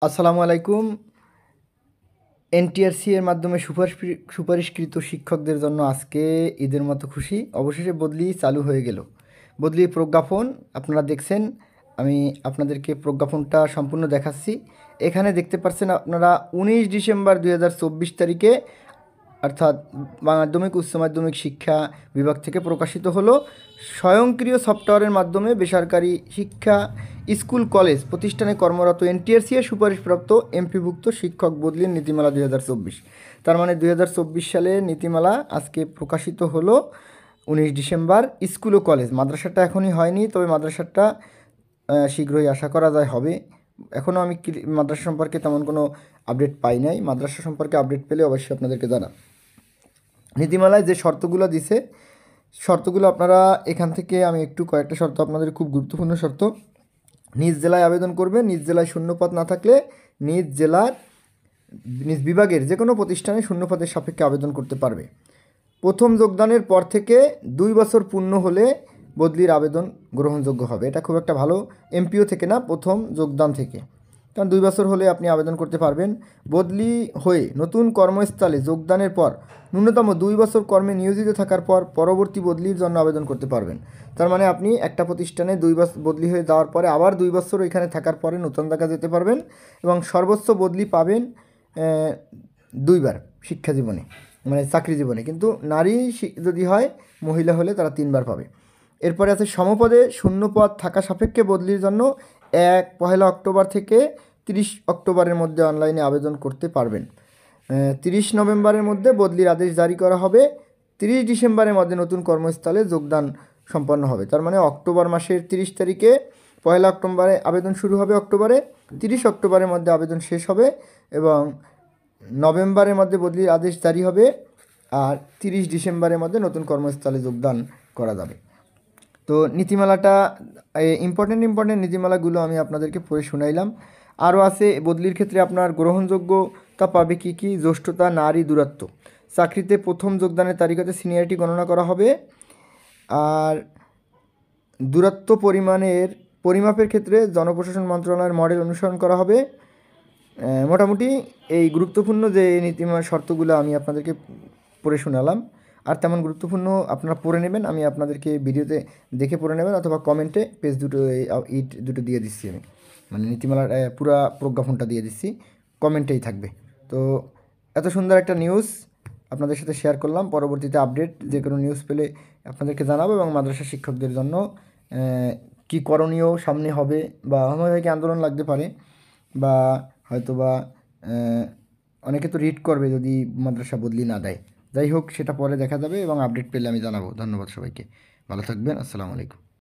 আসসালামু আলাইকুম। এনটিআরসি এর মাধ্যমে সুপারিশকৃত শিক্ষকদের জন্য আজকে ঈদের মতো খুশি। অবশেষে বদলি চালু হয়ে গেল। বদলির প্রজ্ঞাপন আপনারা দেখছেন। আমি আপনাদেরকে প্রজ্ঞাপনটা সম্পূর্ণ দেখাচ্ছি। এখানে দেখতে পাচ্ছেন আপনারা 19 ডিসেম্বর 2024 তারিখে, অর্থাৎ মাধ্যমিক উচ্চ মাধ্যমিক শিক্ষা বিভাগ থেকে প্রকাশিত হলো। স্বয়ংক্রিয় সফটওয়্যারের মাধ্যমে বেসরকারি শিক্ষা স্কুল কলেজ প্রতিষ্ঠানে কর্মরত এনটিআরসি এর সুপারিশপ্রাপ্ত এমপিভুক্ত শিক্ষক বদলির নীতিমালা 2024। তার মানে 2024 সালে নীতিমালা আজকে প্রকাশিত হলো 19 ডিসেম্বর। স্কুল ও কলেজ, মাদ্রাসাটা এখনই হয়নি, তবে মাদ্রাসাটা শীঘ্রই আশা করা যায় হবে। এখনও আমি মাদ্রাসা সম্পর্কে তেমন কোনো আপডেট পাই নাই। মাদ্রাসা সম্পর্কে আপডেট পেলে অবশ্যই আপনাদেরকে জানাব। নীতিমালায় যে শর্তগুলো দিছে, শর্তগুলো আপনারা এখান থেকে আমি একটু কয়েকটা শর্ত, আপনাদের খুব গুরুত্বপূর্ণ শর্ত। নিজ জেলায় আবেদন করবে। নিজ জেলায় শূন্যপদ না থাকলে নিজ জেলার নিজ বিভাগের যে কোনো প্রতিষ্ঠানে শূন্যপদের সাপেক্ষে আবেদন করতে পারবে। প্রথম যোগদানের পর থেকে 2 বছর পূর্ণ হলে বদলির আবেদন গ্রহণযোগ্য হবে। এটা খুব একটা ভালো, এমপিও থেকে না, প্রথম যোগদান থেকে, কারণ 2 বছর হলে আপনি আবেদন করতে পারবেন। বদলি হয়ে নতুন কর্মস্থলে যোগদানের পর ন্যূনতম 2 বছর কর্মে নিয়োজিত থাকার পর পরবর্তী বদলির জন্য আবেদন করতে পারবেন। তার মানে আপনি একটা প্রতিষ্ঠানে 2 বছর বদলি হয়ে যাওয়ার পরে আবার 2 বছর ওইখানে থাকার পরে নতুন জায়গায় যেতে পারবেন, এবং সর্বোচ্চ বদলি পাবেন 2বার শিক্ষা জীবনে, মানে চাকরি জীবনে। কিন্তু নারী যদি হয়, মহিলা হলে তারা 3বার পাবে। এরপরে আছে সমপদে শূন্যপদ থাকা সাপেক্ষে বদলির জন্য 1 অক্টোবর থেকে 30 অক্টোবরের মধ্যে অনলাইনে আবেদন করতে পারবেন। 30 নভেম্বরের মধ্যে বদলির আদেশ জারি করা হবে। 30 ডিসেম্বরের মধ্যে নতুন কর্মস্থলে যোগদান সম্পন্ন হবে। তার মানে অক্টোবর মাসের 30 তারিখে 1 অক্টোবরে আবেদন শুরু হবে, অক্টোবরে 30 অক্টোবরের মধ্যে আবেদন শেষ হবে, এবং নভেম্বরের মধ্যে বদলির আদেশ জারি হবে, আর 30 ডিসেম্বরের মধ্যে নতুন কর্মস্থলে যোগদান করা যাবে। তো নীতিমালাটা, ইম্পর্টেন্ট নীতিমালাগুলো আমি আপনাদেরকে পড়ে শোনাইলাম। আরও আছে বদলির ক্ষেত্রে আপনার গ্রহণযোগ্যতা পাবে কী কী: জ্যেষ্ঠতা, নারী, দূরত্ব। চাকরিতে প্রথম যোগদানের তারিখ হতে সিনিয়রিটি গণনা করা হবে। আর দূরত্ব পরিমাপের ক্ষেত্রে জনপ্রশাসন মন্ত্রণালয়ের মডেল অনুসরণ করা হবে। মোটামুটি এই গুরুত্বপূর্ণ যে নীতিমালা শর্তগুলো আমি আপনাদেরকে পড়ে শোনালাম। আর তেমন গুরুত্বপূর্ণ আপনারা পড়ে নেবেন, আমি আপনাদেরকে ভিডিওতে দেখে পড়ে নেবেন, অথবা কমেন্টে পেজ দুটো দিয়ে দিচ্ছি আমি, মানে নীতিমালার পুরা প্রজ্ঞাপনটা দিয়ে দিচ্ছি, কমেন্টেই থাকবে। তো এত সুন্দর একটা নিউজ আপনাদের সাথে শেয়ার করলাম। পরবর্তীতে আপডেট যে কোনো নিউজ পেলে আপনাদেরকে জানাবো, এবং মাদ্রাসা শিক্ষকদের জন্য কী করণীয় সামনে হবে, বা হোমিওপ্যাথি আন্দোলন লাগতে পারে, বা হয়তো বা অনেকে তো রিড করবে যদি মাদ্রাসা বদলি না দেয়। যাই হোক, সেটা পরে দেখা যাবে, এবং আপডেট পেলে আমি জানাবো। ধন্যবাদ সবাইকে, ভালো থাকবেন। আসসালামু আলাইকুম।